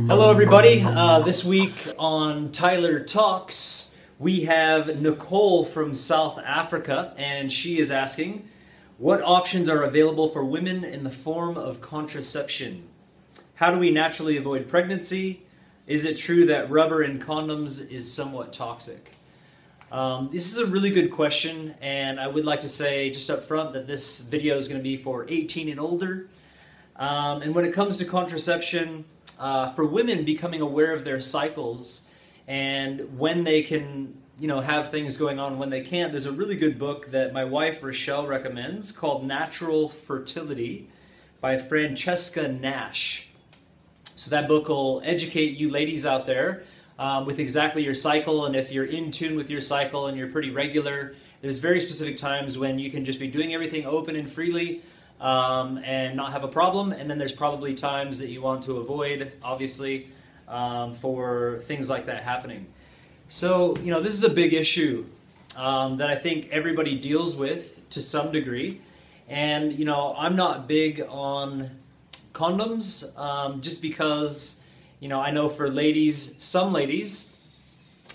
Hello everybody, this week on Tyler Talks, we have Nicole from South Africa, and she is asking, what options are available for women in the form of contraception? How do we naturally avoid pregnancy? Is it true that rubber in condoms is somewhat toxic? This is a really good question, and I would like to say just up front that this video is going to be for 18 and older. And when it comes to contraception, for women becoming aware of their cycles and when they can, have things going on, when they can't, there's a really good book that my wife Rochelle recommends called Natural Fertility by Francesca Nash. So that book will educate you ladies out there with exactly your cycle, and if you're in tune with your cycle and you're pretty regular, there's very specific times when you can just be doing everything open and freely and not have a problem, and then there's probably times that you want to avoid, obviously, for things like that happening. So, this is a big issue that I think everybody deals with to some degree, and, I'm not big on condoms just because, I know for ladies, some ladies,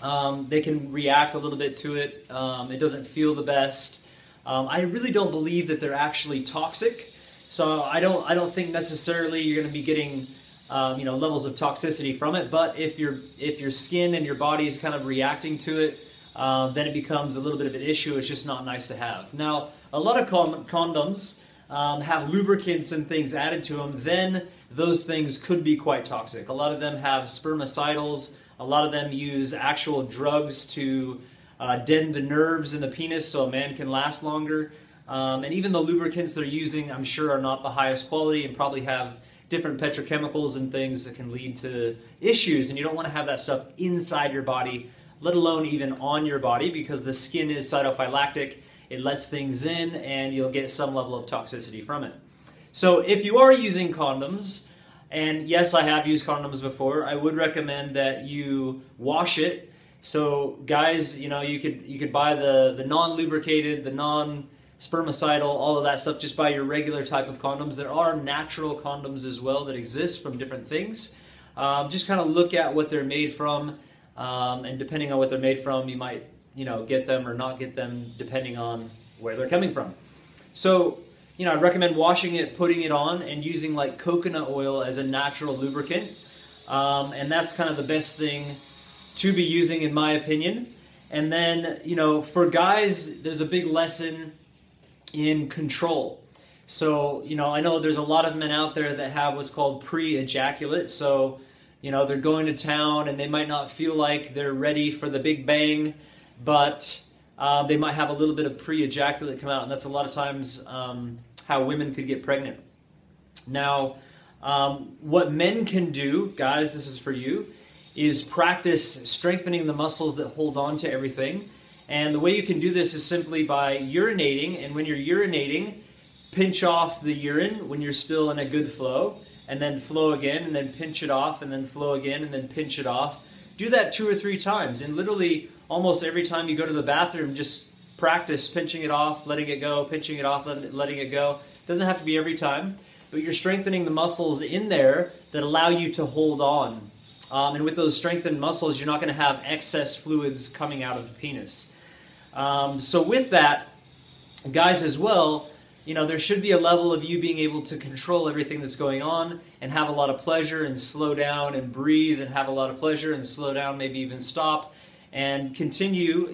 they can react a little bit to it. It doesn't feel the best. I really don't believe that they're actually toxic, so I don't think necessarily you're going to be getting levels of toxicity from it. But if your skin and your body is kind of reacting to it, then it becomes a little bit of an issue. It's just not nice to have. Now, a lot of condoms have lubricants and things added to them. Then those things could be quite toxic. A lot of them have spermicidals. A lot of them use actual drugs to deaden the nerves in the penis so a man can last longer. And even the lubricants they're using, I'm sure, are not the highest quality and probably have different petrochemicals and things that can lead to issues. And you don't want to have that stuff inside your body, let alone even on your body, because the skin is cytophylactic. It lets things in and you'll get some level of toxicity from it. So if you are using condoms, and yes, I have used condoms before, I would recommend that you wash it. So guys, you could buy the non-lubricated, the non-spermicidal, all of that stuff, just buy your regular type of condoms. There are natural condoms as well that exist from different things. Just kind of look at what they're made from, and depending on what they're made from, you might get them or not get them depending on where they're coming from. So, I recommend washing it, putting it on, and using like coconut oil as a natural lubricant. And that's kind of the best thing to be using, in my opinion. And then, for guys, there's a big lesson in control. So, I know there's a lot of men out there that have what's called pre-ejaculate. So, they're going to town and they might not feel like they're ready for the big bang, but they might have a little bit of pre-ejaculate come out, and that's a lot of times how women could get pregnant. Now, what men can do, guys, this is for you, is practice strengthening the muscles that hold on to everything. And the way you can do this is simply by urinating, and when you're urinating, pinch off the urine when you're still in a good flow, and then flow again, and then pinch it off, and then flow again, and then pinch it off. Do that 2 or 3 times, and literally almost every time you go to the bathroom, just practice pinching it off, letting it go, pinching it off, letting it go. It doesn't have to be every time, but you're strengthening the muscles in there that allow you to hold on. And with those strengthened muscles, you're not going to have excess fluids coming out of the penis. So with that, guys, as well, there should be a level of you being able to control everything that's going on and have a lot of pleasure and slow down and breathe and have a lot of pleasure and slow down, maybe even stop and continue.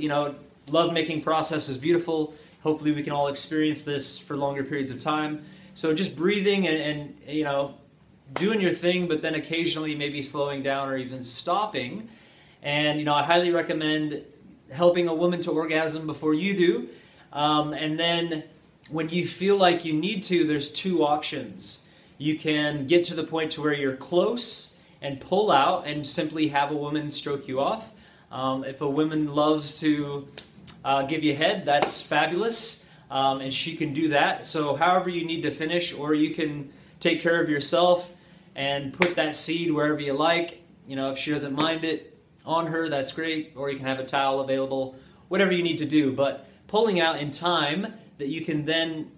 Love-making process is beautiful. Hopefully we can all experience this for longer periods of time. So just breathing and doing your thing, but then occasionally maybe slowing down or even stopping. And I highly recommend helping a woman to orgasm before you do. And then when you feel like you need to, there's 2 options. You can get to the point to where you're close and pull out and simply have a woman stroke you off. If a woman loves to give you head, that's fabulous, and she can do that. So however you need to finish, or you can take care of yourself and put that seed wherever you like. If she doesn't mind it on her, that's great, or you can have a towel available, whatever you need to do. But pulling out in time that you can then,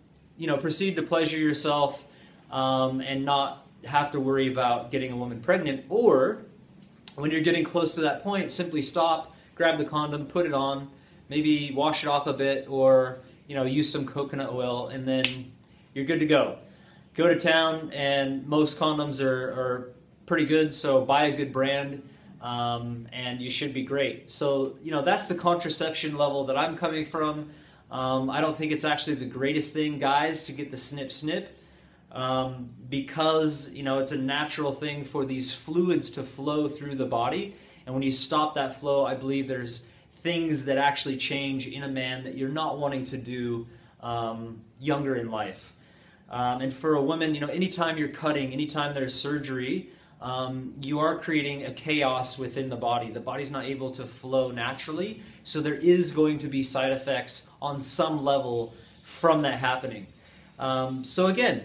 proceed to pleasure yourself and not have to worry about getting a woman pregnant. Or when you're getting close to that point, simply stop, grab the condom, put it on, maybe wash it off a bit, or use some coconut oil, and then you're good to go. Go to town, and most condoms are pretty good, so buy a good brand, and you should be great. So that's the contraception level that I'm coming from. I don't think it's actually the greatest thing, guys, to get the snip, because it's a natural thing for these fluids to flow through the body, and when you stop that flow, I believe there's things that actually change in a man that you're not wanting to do younger in life. And for a woman, anytime you're cutting, anytime there's surgery, you are creating a chaos within the body. The body's not able to flow naturally, so there is going to be side effects on some level from that happening. So again,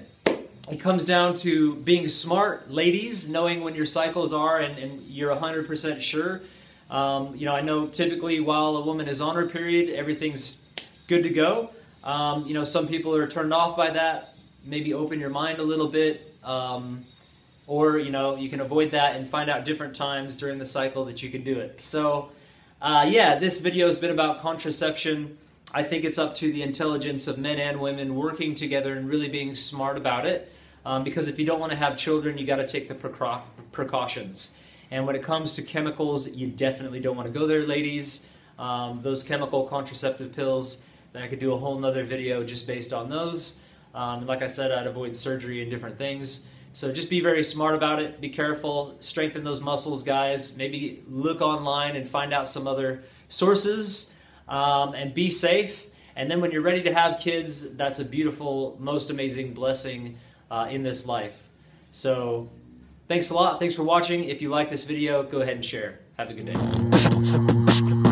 it comes down to being smart, ladies, knowing when your cycles are, and you're 100% sure. I know typically while a woman is on her period, everything's good to go. Some people are turned off by that. Maybe open your mind a little bit, or you can avoid that and find out different times during the cycle that you can do it. So yeah, this video has been about contraception. I think it's up to the intelligence of men and women working together and really being smart about it, because if you don't want to have children, you got to take the precautions. And when it comes to chemicals, you definitely don't want to go there, ladies. Those chemical contraceptive pills, then I could do a whole nother video just based on those. Like I said, I'd avoid surgery and different things. So just be very smart about it. Be careful. Strengthen those muscles, guys. Maybe look online and find out some other sources, and be safe. And then when you're ready to have kids, that's a beautiful, most amazing blessing in this life. So thanks a lot. Thanks for watching. If you like this video, go ahead and share. Have a good day.